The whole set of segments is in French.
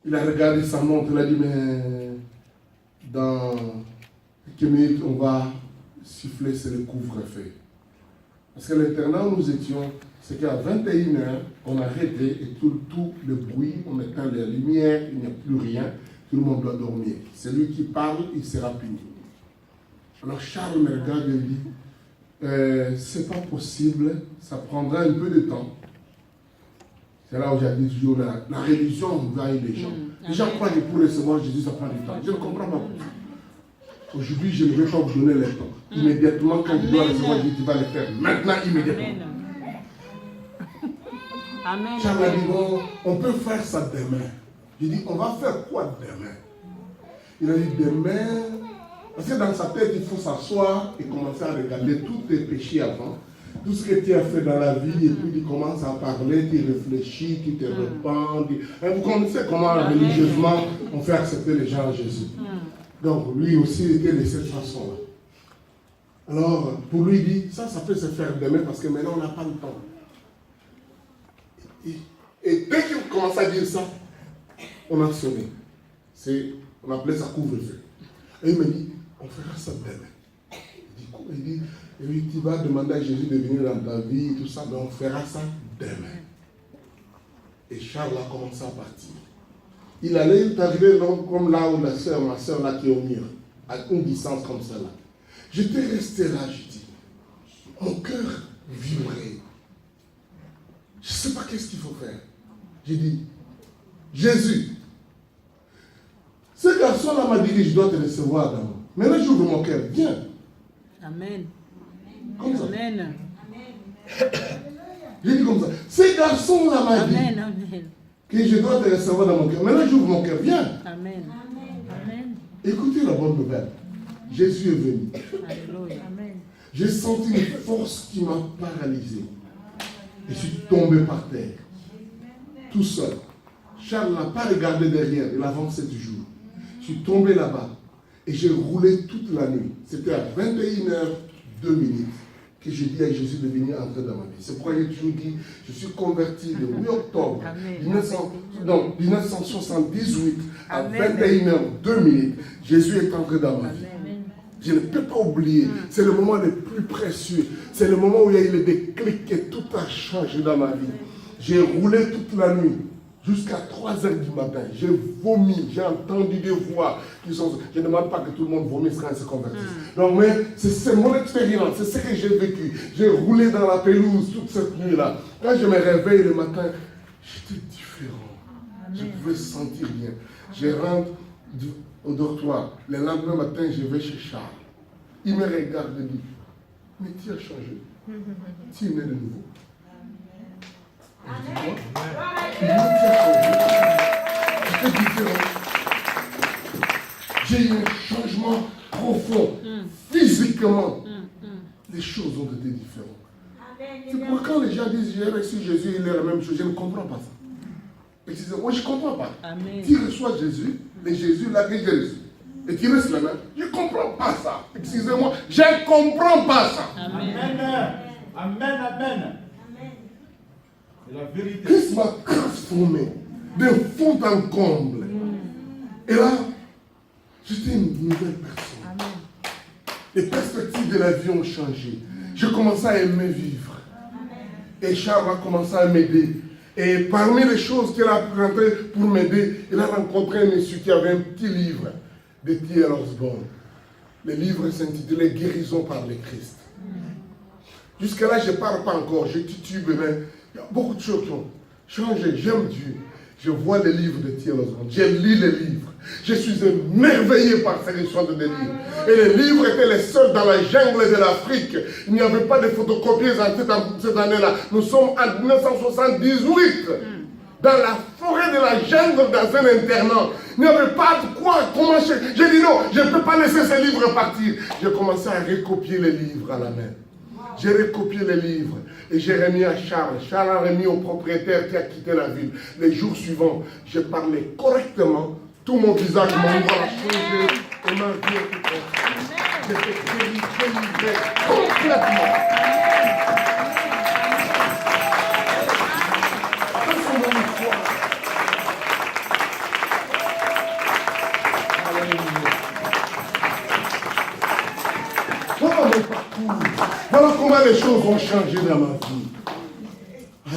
Il a regardé sa montre, il a dit, mais dans quelques minutes, on va siffler, c'est le couvre-feu. Parce que l'internat où nous étions, c'est qu'à 21h, on a arrêté et tout le bruit, on éteint les lumières, il n'y a plus rien, tout le monde doit dormir. Celui qui parle, il sera puni. Alors Charles me regarde et dit, c'est pas possible, ça prendra un peu de temps. C'est là où j'ai dit toujours, la religion envahit les gens. Les gens croient que pour recevoir Jésus, ça prend du temps. Je ne comprends pas pourquoi. Aujourd'hui, je ne vais pas vous donner le temps. Immédiatement, quand tu dois recevoir Jésus, tu vas le faire. Maintenant, immédiatement. Amen. Charles a dit, bon, on peut faire ça demain. J'ai dit, on va faire quoi demain? Il a dit, demain, parce que dans sa tête, il faut s'asseoir et commencer à regarder tous tes péchés avant. Tout ce que tu as fait dans la vie, et puis tu commences à parler, tu réfléchis, tu te repens. Vous connaissez comment religieusement on fait accepter les gens à Jésus. Donc lui aussi il était de cette façon-là. Alors pour lui, il dit, ça peut se faire demain parce que maintenant on n'a pas le temps. Et dès qu'il commence à dire ça, on a sonné. On appelait ça couvre-feu. Et il me dit, on fera ça demain. Il dit, et puis tu vas demander à Jésus de venir dans ta vie et tout ça, mais on fera ça demain. Et Charles a commencé à partir. Il allait arriver comme là où ma soeur là qui est au mur, à une distance comme ça là. J'étais resté là, je dis, mon cœur vibrait. Je ne sais pas qu'est-ce qu'il faut faire. J'ai dit, Jésus, ce garçon-là m'a dit que je dois te recevoir d'abord. Maintenant j'ouvre mon cœur, viens. Amen. Comme ça. Amen. J'ai dit comme ça. Ce garçon-là m'a dit que je dois te recevoir dans mon cœur. Maintenant, j'ouvre mon cœur. Viens. Amen. Amen. Écoutez la bonne nouvelle. Jésus est venu. Alléluia. Amen. J'ai senti une force qui m'a paralysé. Et je suis tombé par terre. Tout seul. Charles n'a pas regardé derrière. Il avançait toujours. Je suis tombé là-bas. Et j'ai roulé toute la nuit. C'était à 21h02 que j'ai dit à Jésus de venir entrer dans ma vie. C'est pourquoi j'ai toujours dit, je suis converti le 8 octobre 1978 à 21h02. Jésus est entré dans ma vie. Je ne peux pas oublier. C'est le moment le plus précieux. C'est le moment où il y a eu le déclic et tout a changé dans ma vie. J'ai roulé toute la nuit. Jusqu'à 3h du matin, j'ai vomi, j'ai entendu des voix qui sont... Je ne demande pas que tout le monde vomisse quand il se convertisse. Donc, mais c'est mon expérience, c'est ce que j'ai vécu. J'ai roulé dans la pelouse toute cette nuit-là. Quand je me réveille le matin, j'étais différent. Je pouvais sentir bien. Je rentre au dortoir. Le lendemain matin, je vais chez Charles. Il me regarde et dit, mais tu as changé. Tu es né de nouveau. J'étais différent. J'ai eu un changement profond. Physiquement, les choses ont été différentes. C'est pourquoi quand les gens disent j'ai reçu Jésus, il est la même chose, je ne comprends pas ça. Excusez-moi, je ne comprends pas. Amen. Tu reçois Jésus, le Jésus là que j'ai reçu, et tu restes la même, je ne comprends pas ça. Excusez-moi, je ne comprends pas ça. Amen. Amen. Amen. La vérité. Christ m'a transformé de fond en comble. Et là, j'étais une nouvelle personne. Amen. Les perspectives de la vie ont changé. Je commençais à aimer vivre. Et Charles a commencé à m'aider. Et parmi les choses qu'il a rencontrées pour m'aider, il a rencontré un monsieur qui avait un petit livre de T.L. Osborne. Le livre s'intitulait Guérison par le Christ. Jusque-là, je ne parle pas encore, je titube, mais il y a beaucoup de choses qui ont changé. J'aime Dieu. Je vois les livres de T.L. Osborne. Je lis les livres. Je suis émerveillé par ces histoires de livres. Et les livres étaient les seuls dans la jungle de l'Afrique. Il n'y avait pas de photocopieuses en cette année-là. Nous sommes en 1978. Dans la forêt de la jungle, dans un internat. Il n'y avait pas de quoi. Comment j'ai dit non, je ne peux pas laisser ces livres partir. J'ai commencé à recopier les livres à la main. J'ai recopié les livres et j'ai remis à Charles. Charles a remis au propriétaire qui a quitté la ville. Les jours suivants, j'ai parlé correctement. Tout mon visage, mon voix a changé et ma vie a été transformée. J'étais délivré complètement. Ça, c'est mon histoire. Voilà comment les choses ont changé dans ma vie.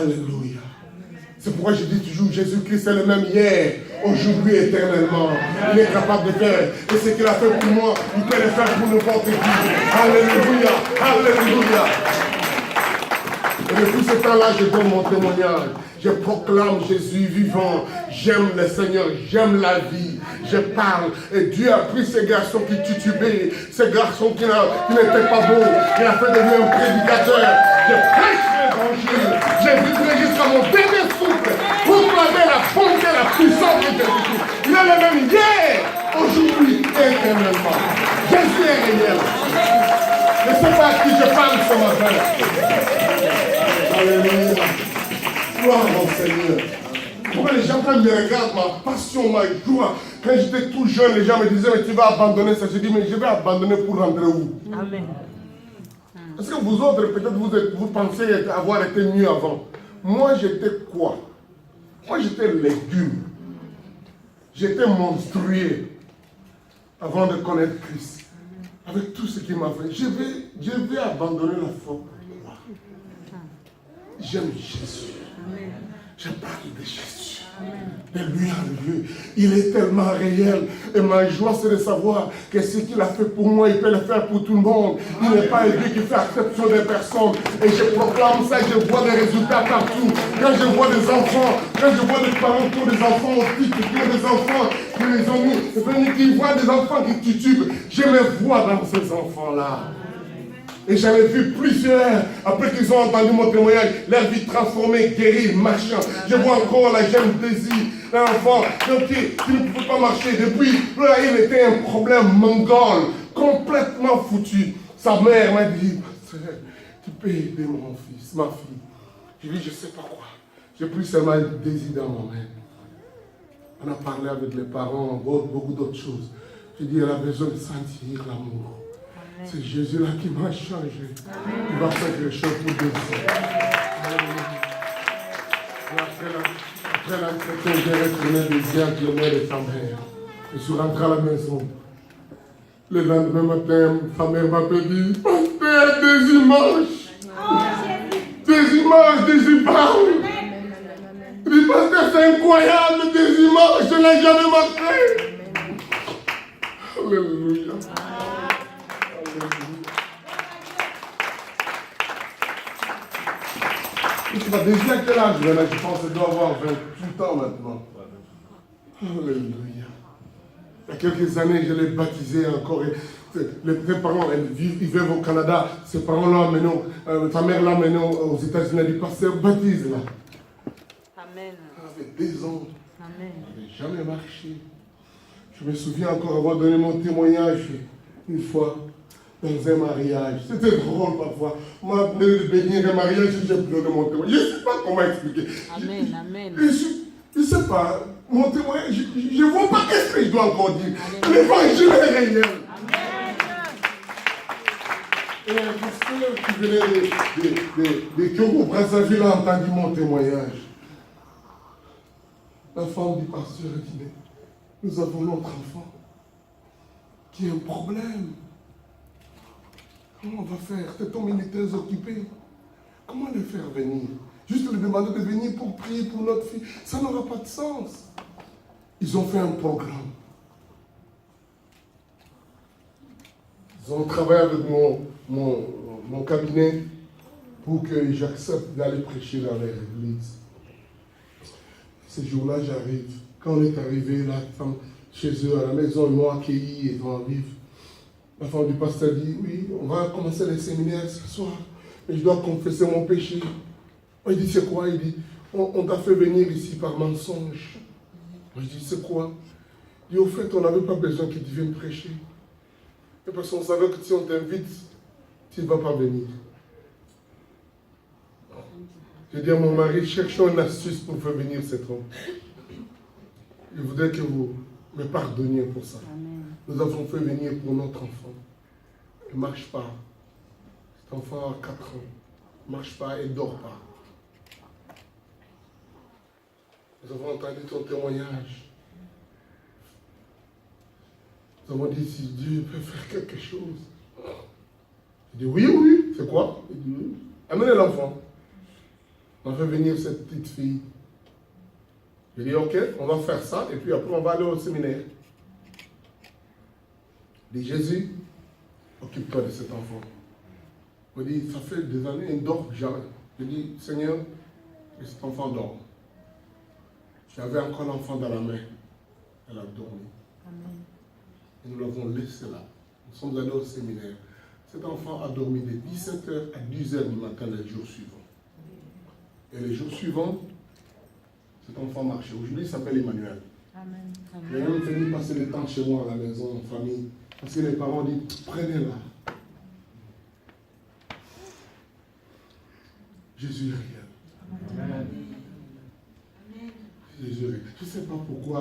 Alléluia. C'est pourquoi je dis toujours, Jésus-Christ est le même hier, aujourd'hui, éternellement. Il est capable de faire. Et ce qu'il a fait pour moi, il peut le faire pour n'importe qui. Alléluia. Alléluia. Et depuis ce temps-là, je donne mon témoignage. Je proclame Jésus vivant. J'aime le Seigneur, j'aime la vie. Je parle. Et Dieu a pris ces garçons qui titubaient, ces garçons qui n'étaient pas beaux. Il a fait de lui un prédicateur. Je prêche l'évangile. J'ai vibré jusqu'à mon dernier souffle. Proclamer la bonté, la puissance de Jésus. Il est le même hier, aujourd'hui et éternellement. Jésus est réel. Je ne sais pas à qui je parle ce matin. Alléluia. Gloire au Seigneur. Pourquoi les gens, quand ils me regardent, ma passion, ma joie, quand j'étais tout jeune, les gens me disaient, mais tu vas abandonner ça. Je dis, mais je vais abandonner pour rentrer où? Amen. Est-ce que vous autres, peut-être, vous pensez avoir été mieux avant? Moi, j'étais quoi? Moi, j'étais légume. J'étais monstrueux avant de connaître Christ. Avec tout ce qu'il m'a fait. Je vais abandonner la foi. J'aime Jésus. Je parle de Jésus. De lui en lui. Il est tellement réel. Et ma joie, c'est de savoir que ce qu'il a fait pour moi, il peut le faire pour tout le monde. Il n'est pas un Dieu qui fait exception des personnes. Et je proclame ça, je vois des résultats partout. Quand je vois des enfants, quand je vois des parents qui ont des enfants autiques, qui ont des enfants qui les ont mis, qui voient des enfants qui titubent, je me vois dans ces enfants-là. Et j'en ai vu plusieurs, après qu'ils ont entendu mon témoignage, leur vie transformée, guérie, marchant. Je vois encore la jeune Désir, un enfant qui ne pouvait pas marcher. Depuis, là, il était un problème mongol, complètement foutu. Sa mère m'a dit, tu peux aider mon fils, ma fille. Je lui ai dit, je ne sais pas quoi. J'ai pris seulement un Désir dans mon main. On a parlé avec les parents, beaucoup d'autres choses. J'ai dit, elle a besoin de sentir l'amour. C'est Jésus-là qui m'a changé. Il va faire quelque chose pour Désir. Après l'entretien, j'ai retourné Désir avec le mère de sa mère. Je suis rentré à la maison. Le lendemain matin, sa mère m'a dit, Pasteur, des images. Des images, des images. Il dit, Pasteur, c'est incroyable, des images, je ne l'ai jamais marqué. Alléluia. Je Désir à quel âge? Je pense qu'il doit avoir 28 ans maintenant. Alléluia. Il y a quelques années, je l'ai baptisé encore. Les parents, ils vivent au Canada. Ses parents l'ont amené, sa mère l'a amené aux États-Unis. Elle dit, Pasteur, baptise-la. Amen. Elle avait 2 ans. Amen. Elle n'avait jamais marché. Je me souviens encore avoir donné mon témoignage une fois dans un mariage. C'était drôle parfois. Moi, de bénir un mariage, j'ai donné mon témoignage. Je ne sais pas comment expliquer. Amen. Amen. Je ne sais pas. Mon témoignage, je ne vois pas qu'est-ce que je dois encore dire. L'évangile est réel. Et un pasteur qui venait de Kyogo Brazzaville a entendu mon témoignage. La femme du pasteur a dit, mais nous avons notre enfant qui a un problème. Comment on va faire? C'est ton militaire occupé. Comment le faire venir? Juste lui demander de venir pour prier pour notre fille. Ça n'aura pas de sens. Ils ont fait un programme. Ils ont travaillé avec mon cabinet pour que j'accepte d'aller prêcher dans leur église. Ce jour-là, j'arrive. Quand on est arrivé, la femme, chez eux, à la maison, ils m'ont accueilli et vont vivre. La femme du pasteur dit, oui, on va commencer les séminaires ce soir, mais je dois confesser mon péché. Il dit, c'est quoi? Il dit, on t'a fait venir ici par mensonge. Je dis, c'est quoi? Il dit, au fait, on n'avait pas besoin que tu viennes prêcher. Et parce qu'on savait que si on t'invite, tu ne vas pas venir. Je dis à mon mari, cherchons une astuce pour faire venir cet homme. Je voudrais que vous me pardonniez pour ça. Amen. Nous avons fait venir pour notre enfant. Il ne marche pas. Cet enfant a 4 ans. Il ne marche pas, il ne dort pas. Nous avons entendu ton témoignage. Nous avons dit si Dieu peut faire quelque chose. Il dit oui, oui. c'est quoi? Il dit, oui. Amenez l'enfant. On fait venir cette petite fille. Je dis, ok, on va faire ça, et puis après on va aller au séminaire. Il dit, Jésus, occupe-toi de cet enfant. Il dit, ça fait des années, il ne dort jamais. Je dis, Seigneur, et cet enfant dort. J'avais encore l'enfant dans la main. Elle a dormi. Amen. Et nous l'avons laissé là. Nous sommes allés au séminaire. Cet enfant a dormi de 17h à 10h du matin les jours suivants. Et les jours suivants, cet enfant marchait. Aujourd'hui, il s'appelle Emmanuel. Amen. Il est même venu passer le temps chez moi à la maison, en famille. Parce que les parents disent, prenez-la. Jésus est réel. Amen. Jésus est réel. Je ne sais pas pourquoi.